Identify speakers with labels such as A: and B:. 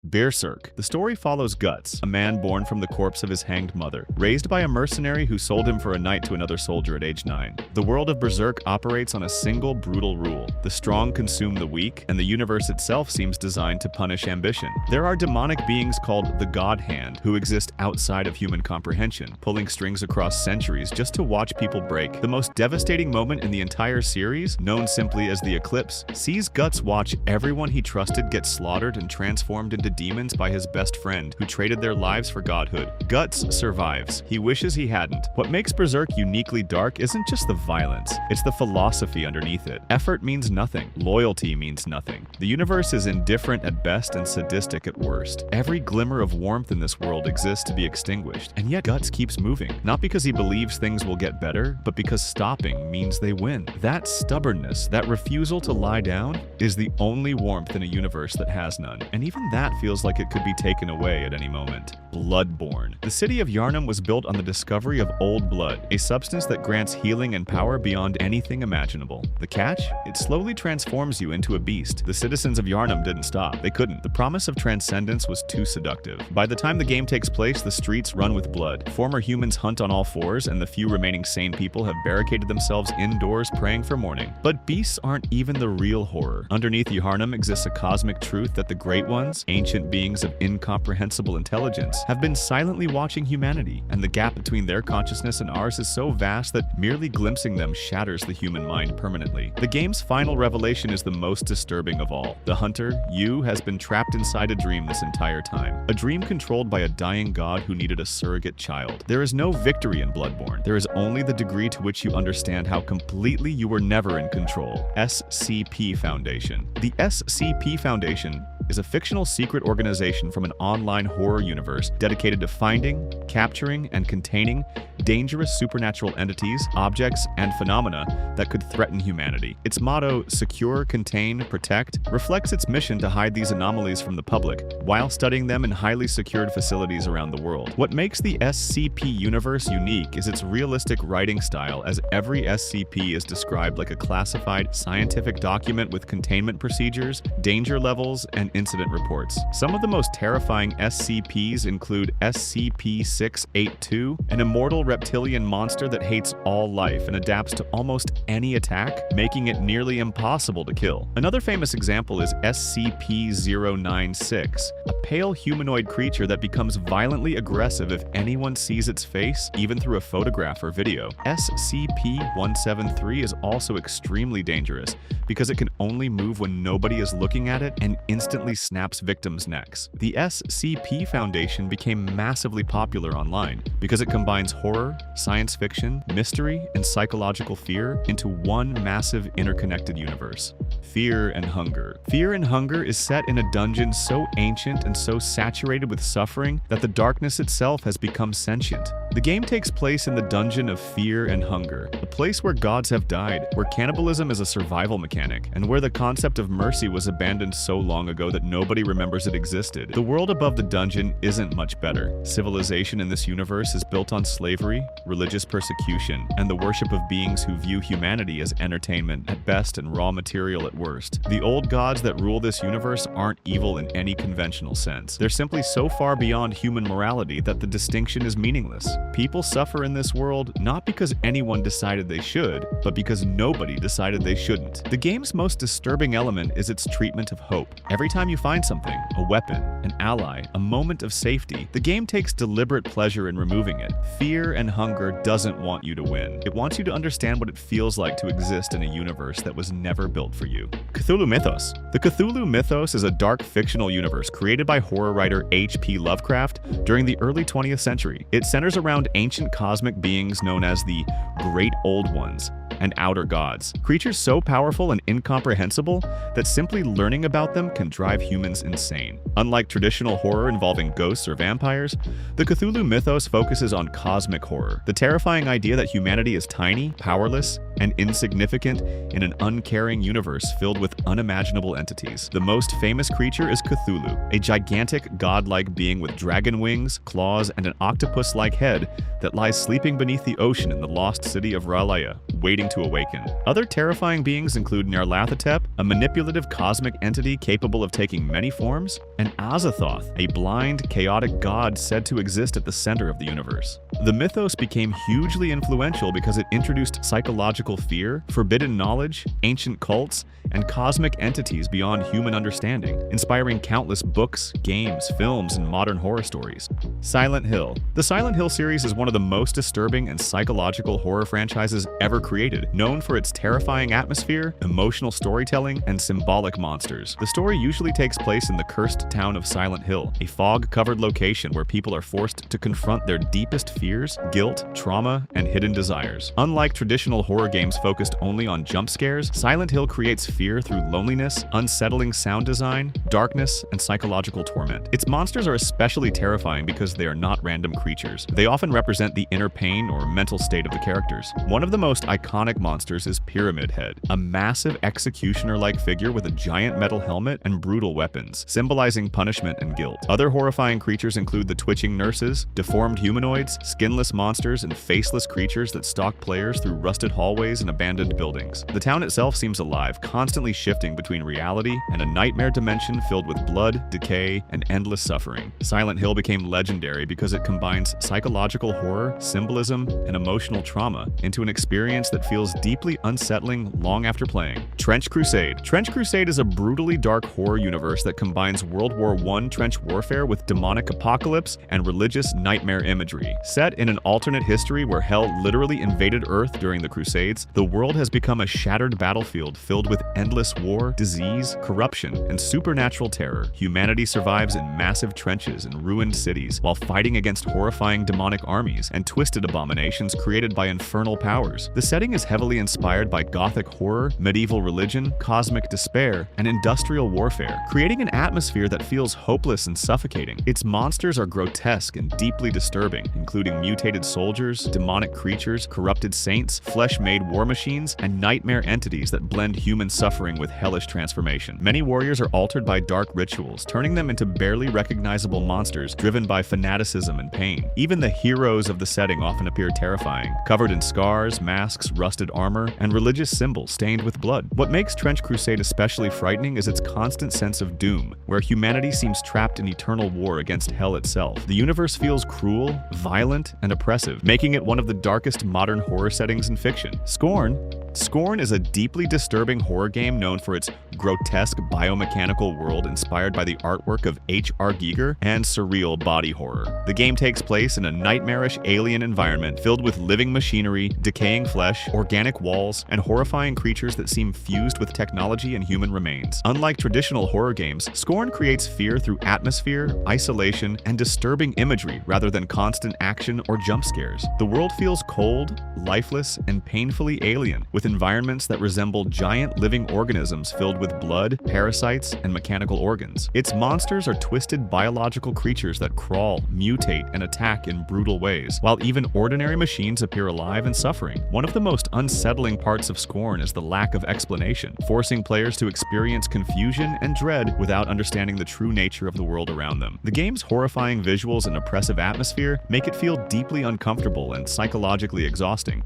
A: Berserk. The story follows Guts, a man born from the corpse of his hanged mother, raised by a mercenary who sold him for a night to another soldier at age 9. The world of Berserk operates on a single brutal rule: the strong consume the weak, and the universe itself seems designed to punish ambition. There are demonic beings called the God Hand who exist outside of human comprehension, pulling strings across centuries just to watch people break. The most devastating moment in the entire series, known simply as the eclipse, sees Guts watch everyone he trusted get slaughtered and transformed into demons by his best friend, who traded their lives for godhood. Guts survives. He wishes he hadn't. What makes Berserk uniquely dark isn't just the violence, it's the philosophy underneath it. Effort means nothing. Loyalty means nothing. The universe is indifferent at best and sadistic at worst. Every glimmer of warmth in this world exists to be extinguished, and yet Guts keeps moving. Not because he believes things will get better, but because stopping means they win. That stubbornness, that refusal to lie down, is the only warmth in a universe that has none. And even that feels like it could be taken away at any moment. Bloodborne. The city of Yharnam was built on the discovery of old blood, a substance that grants healing and power beyond anything imaginable. The catch? It slowly transforms you into a beast. The citizens of Yharnam didn't stop. They couldn't. The promise of transcendence was too seductive. By the time the game takes place, the streets run with blood. Former humans hunt on all fours, and the few remaining sane people have barricaded themselves indoors praying for morning. But beasts aren't even the real horror. Underneath Yharnam exists a cosmic truth that the Great Ones, ancient beings of incomprehensible intelligence, have been silently watching humanity, and the gap between their consciousness and ours is so vast that merely glimpsing them shatters the human mind permanently. The game's final revelation is the most disturbing of all. The hunter, you, has been trapped inside a dream this entire time. A dream controlled by a dying god who needed a surrogate child. There is no victory in Bloodborne. There is only the degree to which you understand how completely you were never in control. SCP Foundation. The SCP Foundation is a fictional secret organization from an online horror universe dedicated to finding, capturing, and containing dangerous supernatural entities, objects, and phenomena that could threaten humanity. Its motto, secure, contain, protect, reflects its mission to hide these anomalies from the public, while studying them in highly secured facilities around the world. What makes the SCP universe unique is its realistic writing style, as every SCP is described like a classified scientific document with containment procedures, danger levels, and incident reports. Some of the most terrifying SCPs include SCP-682, an immortal reptilian monster that hates all life and adapts to almost any attack, making it nearly impossible to kill. Another famous example is SCP-096, a pale humanoid creature that becomes violently aggressive if anyone sees its face, even through a photograph or video. SCP-173 is also extremely dangerous because it can only move when nobody is looking at it and instantly snaps victims' necks. The SCP Foundation became massively popular online because it combines horror, science fiction, mystery, and psychological fear into one massive interconnected universe. Fear and Hunger. Fear and Hunger is set in a dungeon so ancient and so saturated with suffering that the darkness itself has become sentient. The game takes place in the dungeon of Fear and Hunger, a place where gods have died, where cannibalism is a survival mechanic, and where the concept of mercy was abandoned so long ago that nobody remembers it existed. The world above the dungeon isn't much better. Civilization in this universe is built on slavery, religious persecution, and the worship of beings who view humanity as entertainment at best and raw material at worst. The old gods that rule this universe aren't evil in any conventional sense. They're simply so far beyond human morality that the distinction is meaningless. People suffer in this world not because anyone decided they should, but because nobody decided they shouldn't. The game's most disturbing element is its treatment of hope. Every time you find something, a weapon, an ally, a moment of safety, the game takes deliberate pleasure in removing it. Fear and Hunger doesn't want you to win. It wants you to understand what it feels like to exist in a universe that was never built for you. Cthulhu Mythos. The Cthulhu Mythos is a dark fictional universe created by horror writer H.P. Lovecraft during the early 20th century. It centers around ancient cosmic beings known as the Great Old Ones and outer gods. Creatures so powerful and incomprehensible that simply learning about them can drive humans insane. Unlike traditional horror involving ghosts or vampires, the Cthulhu Mythos focuses on cosmic horror, the terrifying idea that humanity is tiny, powerless, and insignificant in an uncaring universe filled with unimaginable entities. The most famous creature is CTHULHU, a gigantic godlike being with dragon wings, claws, and an octopus-like head that lies sleeping beneath the ocean in the lost city of R'lyeh, waiting to awaken. Other terrifying beings include Nyarlathotep, a manipulative cosmic entity capable of taking many forms, and Azathoth, a blind, chaotic god said to exist at the center of the universe. The mythos became hugely influential because it introduced psychological fear, forbidden knowledge, ancient cults, and cosmic entities beyond human understanding, inspiring countless books, games, films, and modern horror stories. Silent Hill. The Silent Hill series is one of the most disturbing and psychological horror franchises ever created, known for its terrifying atmosphere, emotional storytelling, and symbolic monsters. The story usually takes place in the cursed town of Silent Hill, a fog-covered location where people are forced to confront their deepest fears, guilt, trauma, and hidden desires. Unlike traditional horror games focused only on jump scares, Silent Hill creates fear through loneliness, unsettling sound design, darkness, and psychological torment. Its monsters are especially terrifying because they are not random creatures. They often represent the inner pain or mental state of the characters. One of the most iconic monsters is Pyramid Head, a massive executioner-like figure with a giant metal helmet and brutal weapons, symbolizing punishment and guilt. Other horrifying creatures include the twitching nurses, deformed humanoids, skinless monsters, and faceless creatures that stalk players through rusted hallways and abandoned buildings. The town itself seems alive, constantly shifting between reality and a nightmare dimension filled with blood, decay, and endless suffering. Silent Hill became legendary because it combines psychological horror, symbolism, and emotional trauma into an experience that feels deeply unsettling long after playing. Trench Crusade. Trench Crusade is a brutally dark horror universe that combines World War I trench warfare with demonic apocalypse and religious nightmare imagery. Set in an alternate history where hell literally invaded Earth during the Crusades, the world has become a shattered battlefield filled with endless war, disease, corruption, and supernatural terror. Humanity survives in massive trenches and ruined cities while fighting against horrifying demonic armies and twisted abominations created by infernal powers. The setting is heavily inspired by Gothic horror, medieval religion, cosmic despair, and industrial warfare, creating an atmosphere that feels hopeless and suffocating. Its monsters are grotesque and deeply disturbing, including mutated soldiers, demonic creatures, corrupted saints, flesh-made war machines, and nightmare entities that blend human suffering with hellish transformation. Many warriors are altered by dark rituals, turning them into barely recognizable monsters driven by fanaticism and pain. Even the heroes of the setting often appear terrifying, covered in scars, masks, rusted armor, and religious symbols stained with blood. What makes Trench Crusade especially frightening is its constant sense of doom, where humanity seems trapped in eternal war against hell itself. The universe feels cruel, violent, and oppressive, making it one of the darkest modern horror settings in fiction. Scorn is a deeply disturbing horror game known for its grotesque biomechanical world inspired by the artwork of H.R. Giger and surreal body horror. The game takes place in a nightmarish alien environment filled with living machinery, decaying flesh, organic walls, and horrifying creatures that seem fused with technology and human remains. Unlike traditional horror games, Scorn creates fear through atmosphere, isolation, and disturbing imagery rather than constant action or jump scares. The world feels cold, lifeless, and painfully alien, with environments that resemble giant living organisms filled with blood, parasites, and mechanical organs. Its monsters are twisted biological creatures that crawl, mutate, and attack in brutal ways, while even ordinary machines appear alive and suffering. One of the most unsettling parts of Scorn is the lack of explanation, forcing players to experience confusion and dread without understanding the true nature of the world around them. The game's horrifying visuals and oppressive atmosphere make it feel deeply uncomfortable and psychologically exhausting.